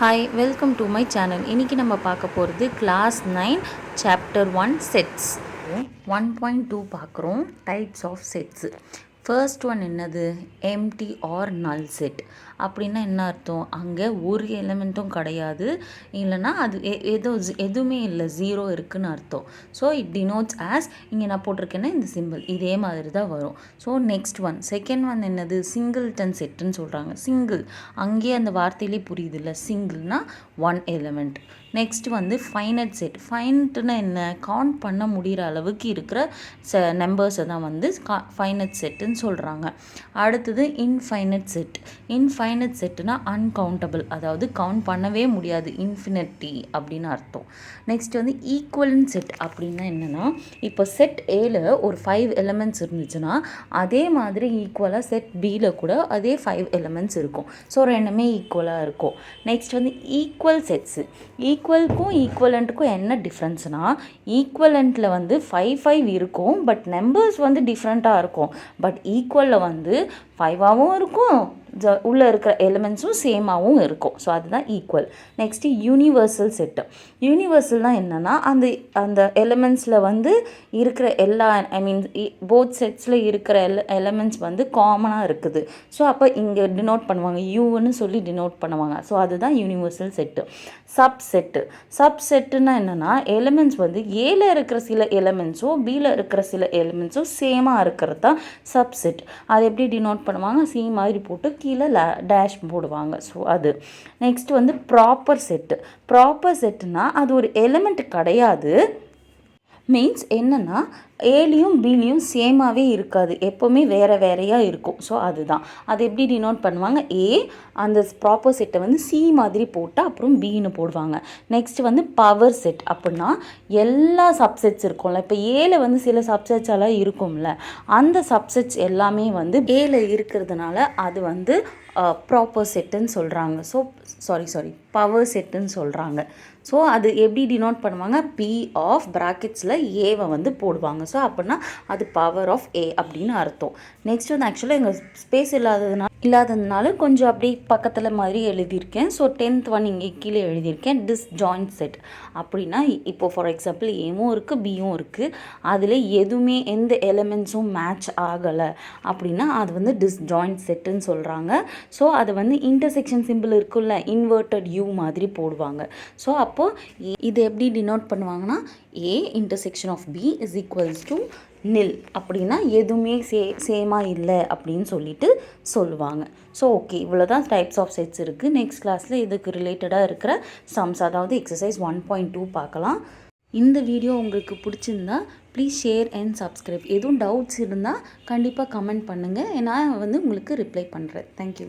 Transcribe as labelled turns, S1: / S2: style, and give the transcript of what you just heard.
S1: Hi, welcome to my channel. இன்றைக்கி நம்ம பார்க்க போகிறது கிளாஸ் 9 சாப்டர் 1 செட்ஸ் 1.2 பார்க்குறோம். Types of sets. First one என்னது? Empty or null set. அப்படின்னா என்ன அர்த்தம்? அங்கே ஒரு எலிமெண்ட்டும் கிடையாது, இல்லைனா அது எதுவுமே இல்லை, ஜீரோ இருக்குதுன்னு அர்த்தம். ஸோ இட் டினோட்ஸ் ஆஸ், இங்கே நான் போட்டிருக்கேன்னா இந்த சிம்பிள் இதே மாதிரி தான் வரும். So next one, second one என்னது? சிங்கிள்டன் செட்டுன்னு சொல்கிறாங்க. சிங்கிள், அங்கேயே அந்த வார்த்தையிலே புரியுது இல்லை, சிங்கிள்னா ஒன் எலிமெண்ட். நெக்ஸ்ட் வந்து ஃபைனட் செட். ஃபைனட்னா என்ன? கவுண்ட் பண்ண முடிகிற அளவுக்கு இருக்கிற நம்பர்ஸை தான் வந்து ஃபைனட் செட்டுன்னு சொல்கிறாங்க. அடுத்தது இன்ஃபைனட் செட். இன்ஃபைனட் செட்டுனா அன்கவுண்டபிள், அதாவது கவுண்ட் பண்ணவே முடியாது, இன்ஃபினிட்டி அப்படின்னு அர்த்தம். நெக்ஸ்ட் வந்து ஈக்குவலன்ட் செட். அப்படின்னா என்னென்னா, இப்போ செட் ஏல ஒரு 5 எலிமெண்ட்ஸ் இருந்துச்சுன்னா அதே மாதிரி ஈக்குவலாக செட் பியில் கூட அதே 5 எலிமெண்ட்ஸ் இருக்கும். ஸோ ரெண்டுமே ஈக்குவலாக இருக்கும். நெக்ஸ்ட் வந்து ஈக்குவல் செட்ஸு. ஈக்குவலுக்கும் ஈக்குவலண்ட்டுக்கும் என்ன டிஃப்ரென்ஸ்னால், ஈக்குவலண்ட்டில் வந்து 5 இருக்கும், பட் நம்பர்ஸ் வந்து டிஃப்ரெண்ட்டாக இருக்கும். பட் ஈக்குவலில் வந்து 5ஆகவும் இருக்கும், உள்ளே இருக்கிற எலிமெண்ட்ஸும் சேமாகவும் இருக்கும். ஸோ அதுதான் ஈக்குவல். Next universal set. யூனிவர்சல்னால் என்னென்னா, அந்த எலிமெண்ட்ஸில் வந்து இருக்கிற எல்லா போத் செட்ஸில் இருக்கிற எலிமெண்ட்ஸ் வந்து காமனாக இருக்குது. ஸோ அப்போ இங்கே டினோட் பண்ணுவாங்க, யூன்னு சொல்லி டினோட் பண்ணுவாங்க. ஸோ அதுதான் யூனிவர்சல் செட்டு. சப்செட்டுன்னா என்னென்னா, எலிமெண்ட்ஸ் வந்து ஏல இருக்கிற சில எலிமெண்ட்ஸும் பியில் இருக்கிற சில எலிமெண்ட்ஸும் சேமாக இருக்கிறது தான் சப்செட். அது எப்படி டினோட் பண்ணுவாங்க? சி மாதிரி போட்டு கீழே டேஷ் போடுவாங்க. ஸோ அது. நெக்ஸ்ட் வந்து ப்ராப்பர் செட்டு. ப்ராப்பர் செட்டுனா அது ஒரு எலிமெண்ட் கிடையாது. மீன்ஸ் என்னென்னா, ஏலையும் பிலையும் சேமாகவே இருக்காது, எப்போவுமே வேறு வேறையாக இருக்கும். ஸோ அதுதான். அது எப்படி டினோட் பண்ணுவாங்க? ஏ, அந்த ப்ராப்பர் செட்டை வந்து சி மாதிரி போட்டு அப்புறம் பின்னு போடுவாங்க. நெக்ஸ்ட் வந்து பவர் செட். அப்படின்னா எல்லா சப்செட்ஸ் இருக்கும்ல, இப்போ ஏல வந்து சில சப்செட்ஸ் எல்லாம் இருக்கும்ல, அந்த சப்செட்ஸ் எல்லாமே வந்து ஏல இருக்கிறதுனால அது வந்து ப்ராப்பர் செட்டுன்னு சொல்கிறாங்க. ஸோ சாரி பவர் செட்டுன்னு சொல்கிறாங்க. ஸோ அது எப்படி டினோட் பண்ணுவாங்க? பி ஆஃப் ப்ராக்கெட்ஸில் ஏவை வந்து போடுவாங்க. ஸோ அப்படின்னா அது பவர் ஆஃப் ஏ அப்படின்னு அர்த்தம். நெக்ஸ்ட் வந்து ஆக்சுவலாக எங்கள் ஸ்பேஸ் இல்லாததுனால கொஞ்சம் அப்படி பக்கத்தில் மாதிரி எழுதியிருக்கேன். ஸோ 10th ஒன் இங்கே கீழே எழுதியிருக்கேன். Disjoint set. அப்படின்னா இப்போது ஃபார் எக்ஸாம்பிள் ஏவும் இருக்குது, பியும் இருக்குது, அதில் எதுவுமே எந்த எலிமெண்ட்ஸும் மேட்ச் ஆகலை அப்படின்னா அது வந்து டிஸ்ஜாயிண்ட் செட்டுன்னு சொல்கிறாங்க. ஸோ அது வந்து இன்டர்செக்ஷன் சிம்பிள் இருக்குல்ல, இன்வெர்டட் யூ மாதிரி போடுவாங்க. ஸோ அப்போது இது எப்படி டினோட் பண்ணுவாங்கன்னா, A intersection of B is equals to nil. அப்படின்னா எதுவுமே சேமாக இல்லை அப்படின்னு சொல்லிட்டு சொல்லுவாங்க. ஸோ ஓகே, இவ்வளோ தான் டைப்ஸ் ஆஃப் செட்ஸ் இருக்குது. நெக்ஸ்ட் கிளாஸில் இதுக்கு ரிலேட்டடாக இருக்கிற சம்ஸ், அதாவது எக்ஸசைஸ் 1.2 பார்க்கலாம். இந்த வீடியோ உங்களுக்கு பிடிச்சிருந்தா ப்ளீஸ் ஷேர் அண்ட் சப்ஸ்கிரைப். எதுவும் டவுட்ஸ் இருந்தால் கண்டிப்பாக கமெண்ட் பண்ணுங்கள், நான் வந்து உங்களுக்கு ரிப்ளை பண்ணுறேன். தேங்க்யூ.